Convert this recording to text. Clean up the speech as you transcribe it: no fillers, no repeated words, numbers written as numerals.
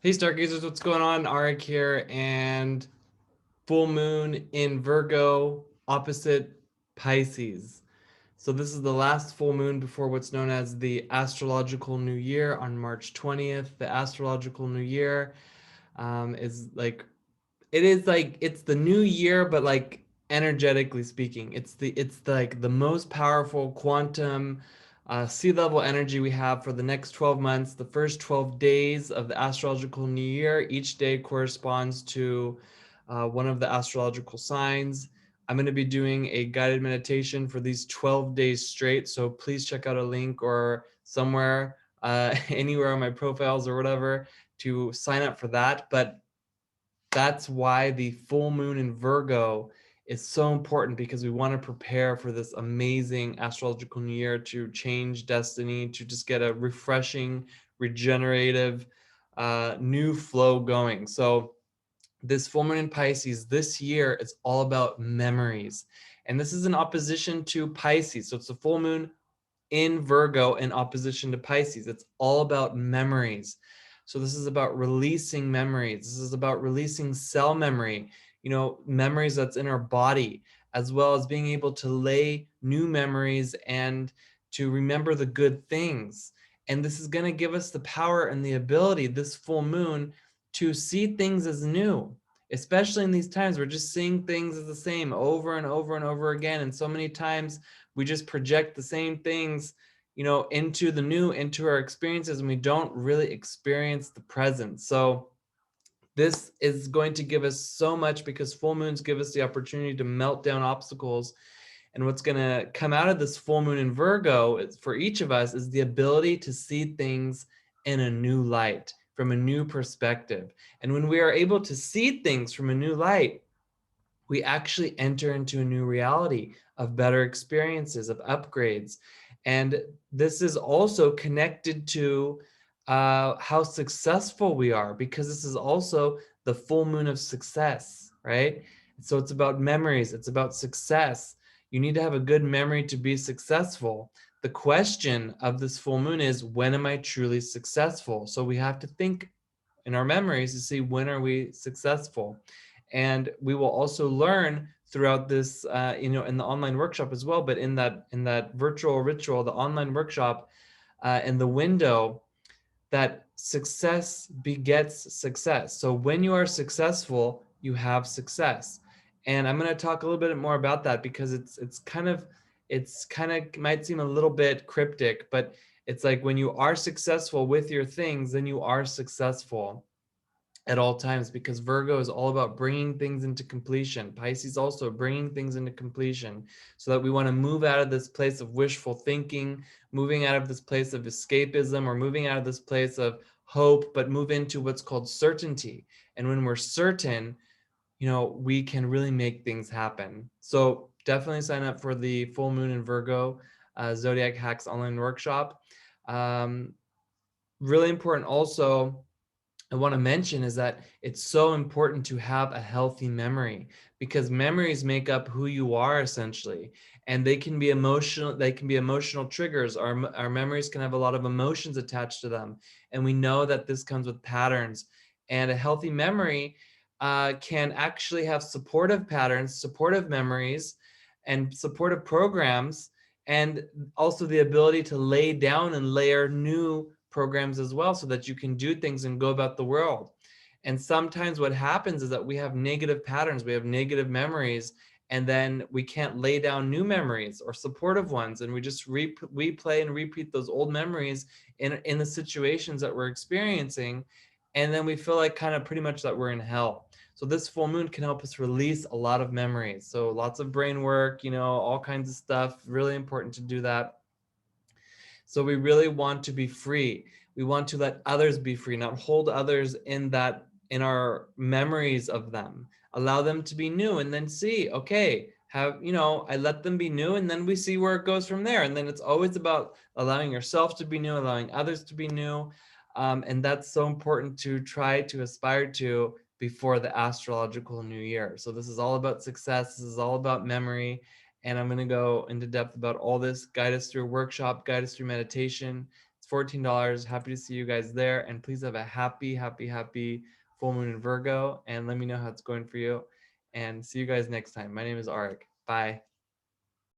Hey Stargazers, what's going on? Arik here, and full moon in Virgo opposite Pisces. So this is the last full moon before what's known as the Astrological New Year on March 20th. The Astrological New Year is like it's the new year, but like energetically speaking, it's like the most powerful quantum sea level energy we have for the next 12 months. The first 12 days of the astrological new year, each day corresponds to one of the astrological signs. I'm going to be doing a guided meditation for these 12 days straight, so please check out a link or somewhere anywhere on my profiles or whatever to sign up for that. But that's why the full moon in Virgo is so important, because we want to prepare for this amazing astrological new year to change destiny, to just get a refreshing, regenerative, new flow going. So this full moon in Pisces this year is all about memories. And this is in opposition to Pisces. So it's a full moon in Virgo in opposition to Pisces. It's all about memories. So this is about releasing memories. This is about releasing cell memory, memories that's in our body, as well as being able to lay new memories and to remember the good things. And this is going to give us the power and the ability, this full moon, to see things as new, especially in these times. We're just seeing things as the same over and over and over again. And so many times we just project the same things, into the new, into our experiences, and we don't really experience the present. So this is going to give us so much, because full moons give us the opportunity to melt down obstacles. And what's going to come out of this full moon in Virgo for each of us is the ability to see things in a new light, from a new perspective. And when we are able to see things from a new light, we actually enter into a new reality of better experiences, of upgrades. And this is also connected to how successful we are, because this is also the full moon of success, right? So it's about memories, it's about success. You need to have a good memory to be successful. The question of this full moon is, when am I truly successful? So we have to think in our memories to see, when are we successful? And we will also learn throughout this, in the online workshop as well, but in that virtual ritual, the online workshop, in the window, that success begets success. So when you are successful, you have success. And I'm going to talk a little bit more about that, because it's kind of might seem a little bit cryptic, but it's like, when you are successful with your things, then you are successful at all times, because Virgo is all about bringing things into completion. Pisces also bringing things into completion, so that we want to move out of this place of wishful thinking, moving out of this place of escapism, or moving out of this place of hope, but move into what's called certainty. And when we're certain, we can really make things happen. So definitely sign up for the full moon in Virgo Zodiac Hacks online workshop. Really important also, I want to mention, is that it's so important to have a healthy memory, because memories make up who you are essentially, and they can be emotional triggers. Our memories can have a lot of emotions attached to them, and we know that this comes with patterns. And a healthy memory can actually have supportive patterns, supportive memories, and supportive programs, and also the ability to lay down and layer new programs as well, so that you can do things and go about the world. And sometimes what happens is that we have negative patterns, we have negative memories, and then we can't lay down new memories or supportive ones, and we just replay and repeat those old memories in the situations that we're experiencing, and then we feel like kind of pretty much that we're in hell. So this full moon can help us release a lot of memories. So lots of brain work, all kinds of stuff, really important to do that. So we really want to be free. We want to let others be free, not hold others in our memories of them. Allow them to be new, and then see, okay, I let them be new, and then we see where it goes from there. And then it's always about allowing yourself to be new, allowing others to be new. And that's so important to try to aspire to before the astrological new year. So this is all about success. This is all about memory. And I'm going to go into depth about all this, guide us through a workshop, guide us through meditation. It's $14. Happy to see you guys there. And please have a happy full moon in Virgo. And let me know how it's going for you. And see you guys next time. My name is Arik. Bye.